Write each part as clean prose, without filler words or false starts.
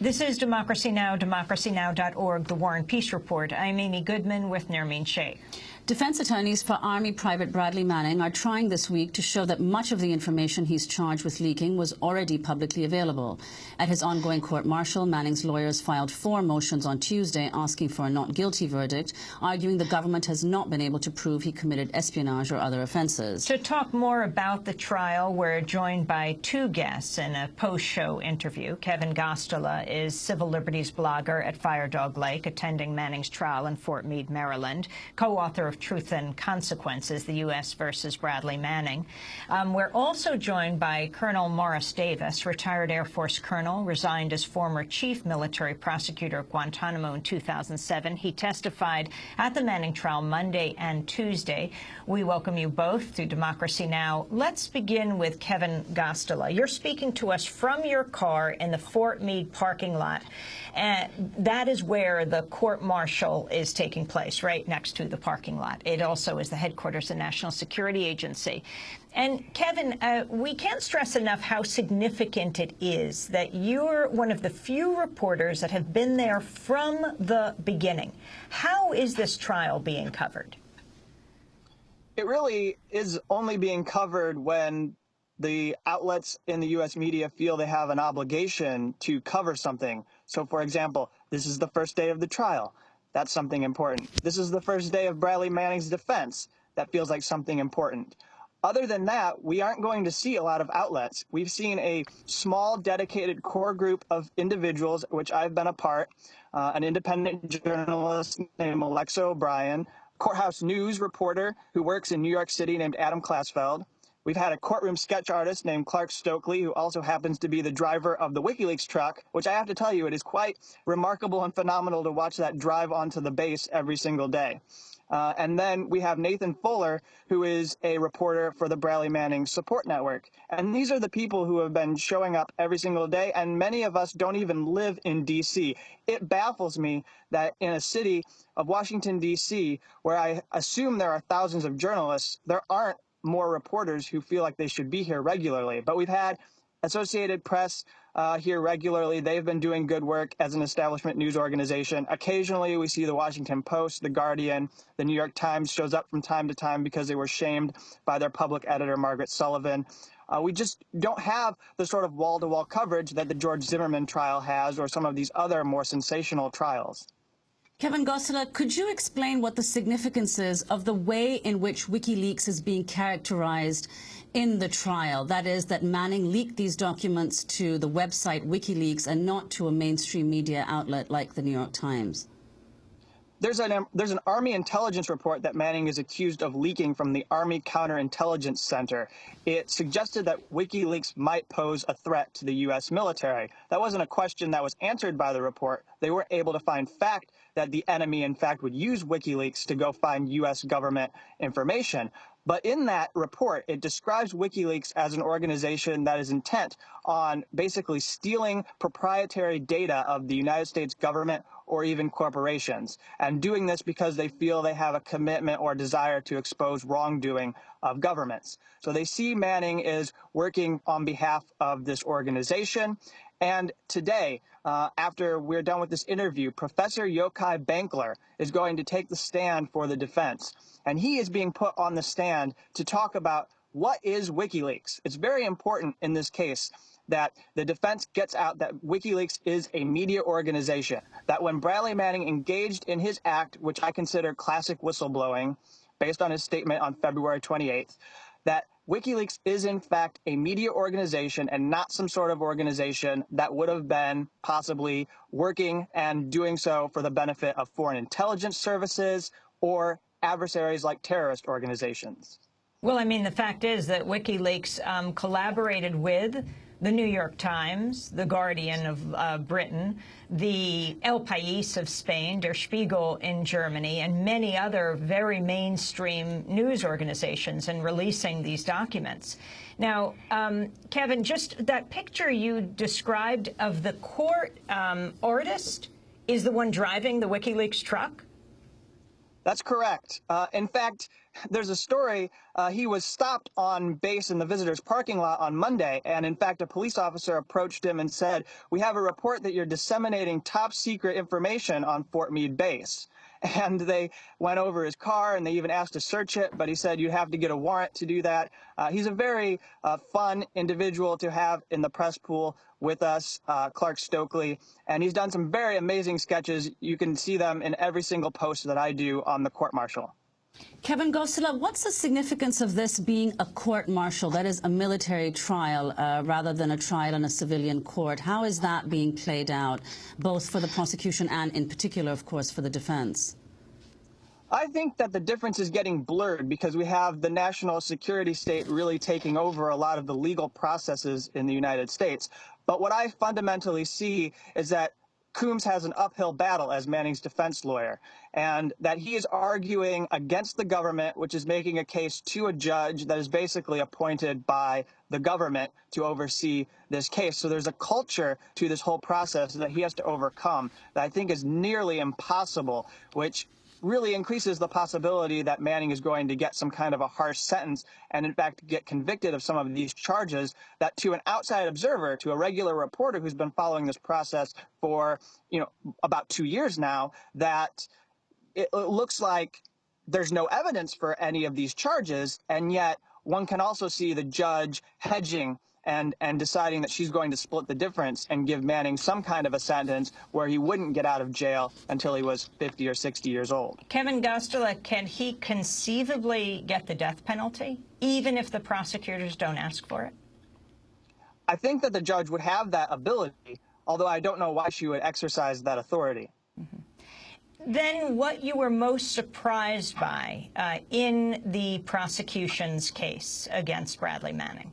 This is Democracy Now!, democracynow.org, The War and Peace Report. I'm Amy Goodman with Nermeen Sheikh. Defense attorneys for Army Private Bradley Manning are trying this week to show that much of the information he's charged with leaking was already publicly available. At his ongoing court-martial, Manning's lawyers filed 4 motions on Tuesday asking for a not guilty verdict, arguing the government has not been able to prove he committed espionage or other offenses. To talk more about the trial, we're joined by 2 guests in a post-show interview. Kevin Gosztola is civil liberties blogger at Firedog Lake, attending Manning's trial in Fort Meade, Maryland, co-author of Truth and Consequences, the U.S. versus Bradley Manning. We're also joined by Colonel Morris Davis, retired Air Force colonel, resigned as former chief military prosecutor at Guantanamo in 2007. He testified at the Manning trial Monday and Tuesday. We welcome you both to Democracy Now! Let's begin with Kevin Gosztola. You're speaking to us from your car in the Fort Meade parking lot. And that is where the court-martial is taking place, right next to the parking lot. It also is the headquarters of the National Security Agency. And, Kevin, we can't stress enough how significant it is that you're one of the few reporters that have been there from the beginning. How is this trial being covered? It really is only being covered when the outlets in the U.S. media feel they have an obligation to cover something. So, for example, this is the first day of the trial. That's something important. This is the first day of Bradley Manning's defense. That feels like something important. Other than that, we aren't going to see a lot of outlets. We've seen a small, dedicated core group of individuals, which I've been a part, an independent journalist named Alexa O'Brien, courthouse news reporter who works in New York City named Adam Klasfeld. We've had a courtroom sketch artist named Clark Stokely, who also happens to be the driver of the WikiLeaks truck, which I have to tell you, it is quite remarkable and phenomenal to watch that drive onto the base every single day. And then we have Nathan Fuller, who is a reporter for the Bradley Manning Support Network. And these are the people who have been showing up every single day, and many of us don't even live in D.C. It baffles me that in a city of Washington, D.C., where I assume there are thousands of journalists, there aren't more reporters who feel like they should be here regularly. But we've had Associated Press here regularly. They've been doing good work as an establishment news organization. Occasionally, we see the Washington Post, the Guardian, the New York Times shows up from time to time because they were shamed by their public editor, Margaret Sullivan. We just don't have the sort of wall-to-wall coverage that the George Zimmerman trial has or some of these other more sensational trials. Kevin Gosztola, could you explain what the significance is of the way in which WikiLeaks is being characterized in the trial? That is, that Manning leaked these documents to the website WikiLeaks and not to a mainstream media outlet like the New York Times. There's an Army intelligence report that Manning is accused of leaking from the Army Counterintelligence Center. It suggested that WikiLeaks might pose a threat to the U.S. military. That wasn't a question that was answered by the report. They weren't able to find fact that the enemy, in fact, would use WikiLeaks to go find U.S. government information. But in that report, it describes WikiLeaks as an organization that is intent on basically stealing proprietary data of the United States government or even corporations, and doing this because they feel they have a commitment or desire to expose wrongdoing of governments. So they see Manning as working on behalf of this organization. And today, after we're done with this interview, Professor Yochai Benkler is going to take the stand for the defense. And he is being put on the stand to talk about what is WikiLeaks. It's very important in this case that the defense gets out that WikiLeaks is a media organization, that when Bradley Manning engaged in his act, which I consider classic whistleblowing, based on his statement on February 28th, that WikiLeaks is, in fact, a media organization and not some sort of organization that would have been possibly working and doing so for the benefit of foreign intelligence services or adversaries like terrorist organizations. Well, I mean, the fact is that WikiLeaks collaborated with the New York Times, the Guardian of Britain, the El País of Spain, Der Spiegel in Germany, and many other very mainstream news organizations in releasing these documents. Now, Kevin, just that picture you described of the court artist is the one driving the WikiLeaks truck? That's correct. In fact, there's a story. He was stopped on base in the visitors' parking lot on Monday. And in fact, a police officer approached him and said, "We have a report that you're disseminating top secret information on Fort Meade base." And they went over his car and they even asked to search it. But he said, "You have to get a warrant to do that." He's a very fun individual to have in the press pool with us, Clark Stokely, and he's done some very amazing sketches. You can see them in every single post that I do on the court-martial. Kevin Gosztola, what's the significance of this being a court-martial, that is a military trial, rather than a trial in a civilian court? How is that being played out, both for the prosecution and, in particular, of course, for the defense? I think that the difference is getting blurred because we have the national security state really taking over a lot of the legal processes in the United States. But what I fundamentally see is that Coombs has an uphill battle as Manning's defense lawyer, and that he is arguing against the government, which is making a case to a judge that is basically appointed by the government to oversee this case. So there's a culture to this whole process that he has to overcome that I think is nearly impossible, which really increases the possibility that Manning is going to get some kind of a harsh sentence and, in fact, get convicted of some of these charges that, to an outside observer, to a regular reporter who's been following this process for, about 2 years now, that it looks like there's no evidence for any of these charges, and yet one can also see the judge hedging and deciding that she's going to split the difference and give Manning some kind of a sentence where he wouldn't get out of jail until he was 50 or 60 years old. Kevin Gosztola, can he conceivably get the death penalty, even if the prosecutors don't ask for it? I think that the judge would have that ability, although I don't know why she would exercise that authority. Mm-hmm. Then what you were most surprised by in the prosecution's case against Bradley Manning?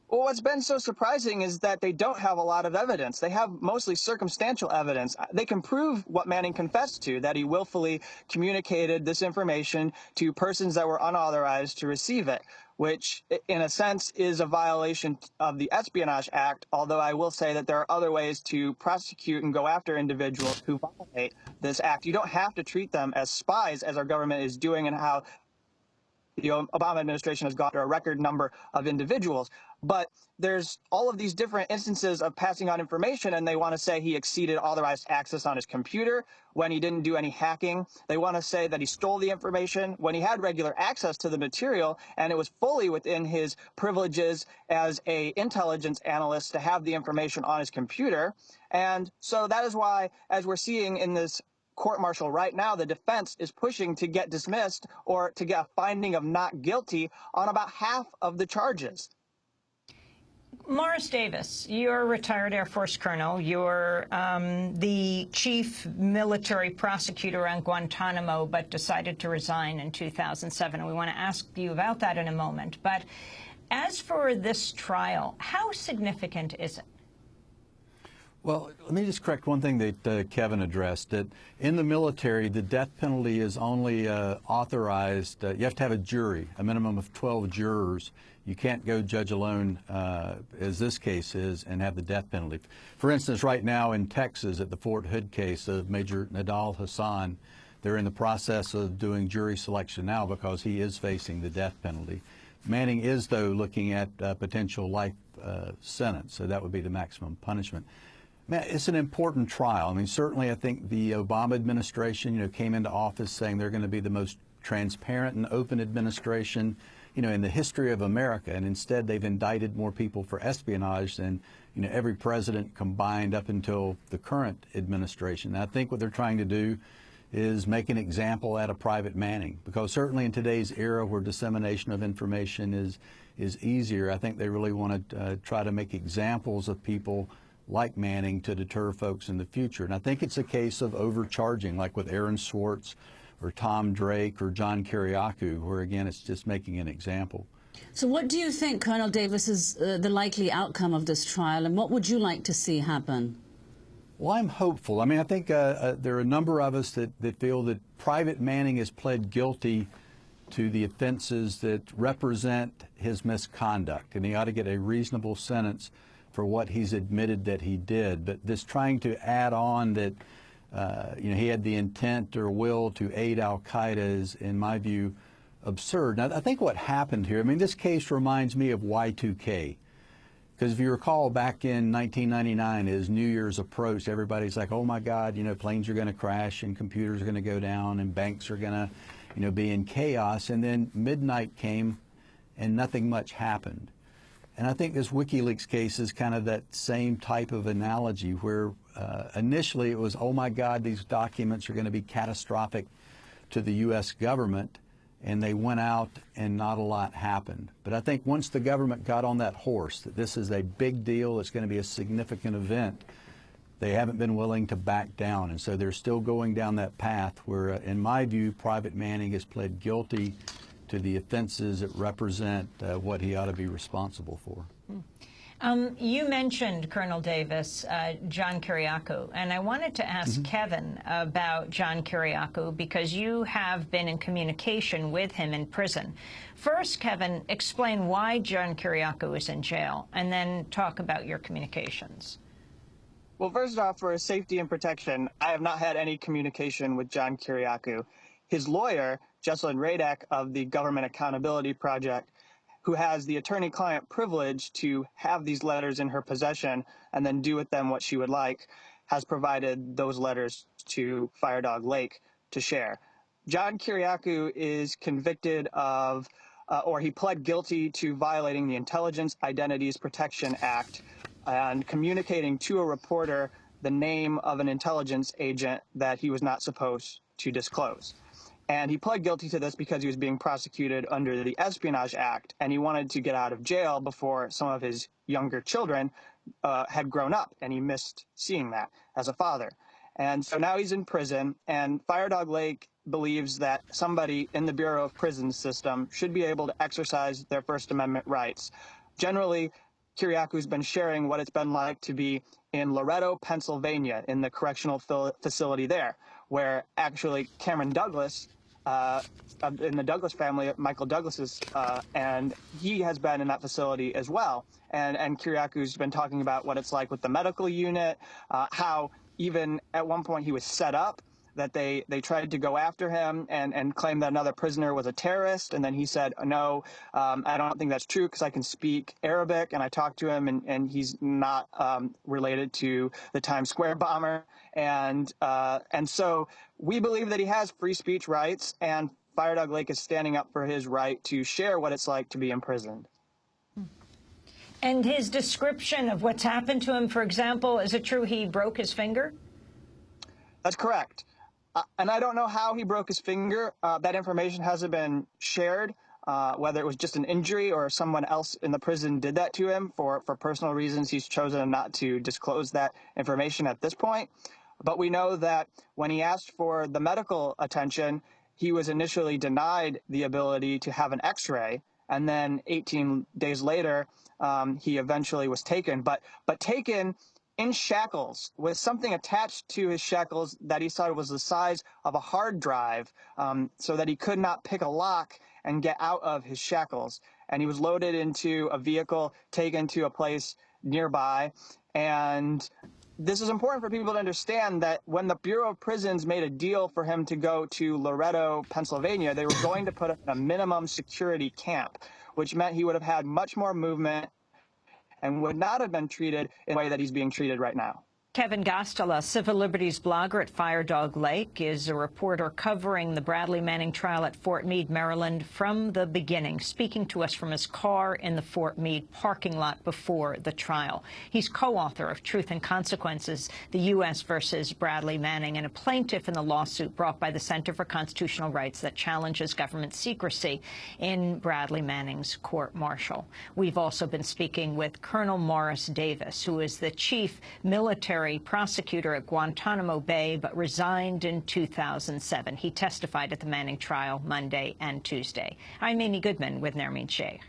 Well, what's been so surprising is that they don't have a lot of evidence. They have mostly circumstantial evidence. They can prove what Manning confessed to, that he willfully communicated this information to persons that were unauthorized to receive it, which in a sense is a violation of the Espionage Act, although I will say that there are other ways to prosecute and go after individuals who violate this act. You don't have to treat them as spies, as our government is doing, and how the Obama administration has got a record number of individuals. But there's all of these different instances of passing on information, and they want to say he exceeded authorized access on his computer when he didn't do any hacking. They want to say that he stole the information when he had regular access to the material, and it was fully within his privileges as an intelligence analyst to have the information on his computer. And so that is why, as we're seeing in this court-martial right now, the defense is pushing to get dismissed or to get a finding of not guilty on about half of the charges. Morris Davis, you're a retired Air Force colonel. You're the chief military prosecutor on Guantanamo, but decided to resign in 2007. And we want to ask you about that in a moment. But as for this trial, how significant is it? Well, let me just correct one thing that Kevin addressed. That in the military, the death penalty is only authorized. You have to have a jury, a minimum of 12 jurors. You can't go judge alone, as this case is, and have the death penalty. For instance, right now in Texas, at the Fort Hood case of Major Nidal Hassan, they're in the process of doing jury selection now because he is facing the death penalty. Manning is, though, looking at a potential life sentence, so that would be the maximum punishment. Man, it's an important trial. I mean, certainly I think the Obama administration, came into office saying they're going to be the most transparent and open administration, in the history of America. And instead, they've indicted more people for espionage than, every president combined up until the current administration. And I think what they're trying to do is make an example out of Private Manning, because certainly in today's era where dissemination of information is easier, I think they really want to try to make examples of people like Manning to deter folks in the future. And I think it's a case of overcharging, like with Aaron Swartz or Tom Drake or John Kiriakou, where, again, it's just making an example. So what do you think, Colonel Davis, is the likely outcome of this trial, and what would you like to see happen? Well, I'm hopeful. I mean, I think there are a number of us that feel that Private Manning has pled guilty to the offenses that represent his misconduct, and he ought to get a reasonable sentence for what he's admitted that he did. But this trying to add on that he had the intent or will to aid al-Qaeda is, in my view, absurd. Now, I think what happened here, I mean, this case reminds me of Y2K. Because if you recall, back in 1999, as New Year's approached, everybody's like, oh, my God, planes are going to crash and computers are going to go down and banks are going to, be in chaos. And then midnight came and nothing much happened. And I think this WikiLeaks case is kind of that same type of analogy where initially it was, oh, my God, these documents are going to be catastrophic to the U.S. government. And they went out and not a lot happened. But I think once the government got on that horse, that this is a big deal, it's going to be a significant event, they haven't been willing to back down. And so they're still going down that path where, in my view, Private Manning has pled guilty to the offenses that represent what he ought to be responsible for. You mentioned, Colonel Davis, John Kiriakou, and I wanted to ask Kevin about John Kiriakou because you have been in communication with him in prison. First, Kevin, explain why John Kiriakou is in jail, and then talk about your communications. Well, first off, for his safety and protection, I have not had any communication with John Kiriakou. His lawyer, Jesselyn Radek of the Government Accountability Project, who has the attorney-client privilege to have these letters in her possession and then do with them what she would like, has provided those letters to Firedog Lake to share. John Kiriakou is convicted of, or he pled guilty to violating the Intelligence Identities Protection Act and communicating to a reporter the name of an intelligence agent that he was not supposed to disclose. And he pled guilty to this because he was being prosecuted under the Espionage Act, and he wanted to get out of jail before some of his younger children had grown up, and he missed seeing that as a father. And so now he's in prison, and Firedog Lake believes that somebody in the Bureau of Prisons system should be able to exercise their First Amendment rights. Generally, Kiriakou's been sharing what it's been like to be in Loretto, Pennsylvania, in the correctional facility there, where actually Cameron Douglas, in the Douglas family, Michael Douglas's, and he has been in that facility as well. And Kiriakou's been talking about what it's like with the medical unit, how even at one point he was set up, that they tried to go after him and claim that another prisoner was a terrorist. And then he said, no, I don't think that's true because I can speak Arabic. And I talked to him, and he's not related to the Times Square bomber. And so we believe that he has free speech rights, and Firedog Lake is standing up for his right to share what it's like to be imprisoned. And his description of what's happened to him, for example, is it true he broke his finger? That's correct. And I don't know how he broke his finger. That information hasn't been shared, whether it was just an injury or someone else in the prison did that to him for personal reasons. He's chosen not to disclose that information at this point. But we know that when he asked for the medical attention, he was initially denied the ability to have an X-ray. And then 18 days later, he eventually was taken. But taken in shackles, with something attached to his shackles that he thought was the size of a hard drive, so that he could not pick a lock and get out of his shackles. And he was loaded into a vehicle, taken to a place nearby. And this is important for people to understand that when the Bureau of Prisons made a deal for him to go to Loretto, Pennsylvania, they were going to put him in a minimum security camp, which meant he would have had much more movement and would not have been treated in the way that he's being treated right now. Kevin Gosztola, civil liberties blogger at Firedog Lake, is a reporter covering the Bradley Manning trial at Fort Meade, Maryland, from the beginning, speaking to us from his car in the Fort Meade parking lot before the trial. He's co-author of Truth and Consequences, the U.S. versus Bradley Manning, and a plaintiff in the lawsuit brought by the Center for Constitutional Rights that challenges government secrecy in Bradley Manning's court-martial. We've also been speaking with Colonel Morris Davis, who is the chief military prosecutor at Guantanamo Bay, but resigned in 2007. He testified at the Manning trial Monday and Tuesday. I'm Amy Goodman with Nermeen Sheikh.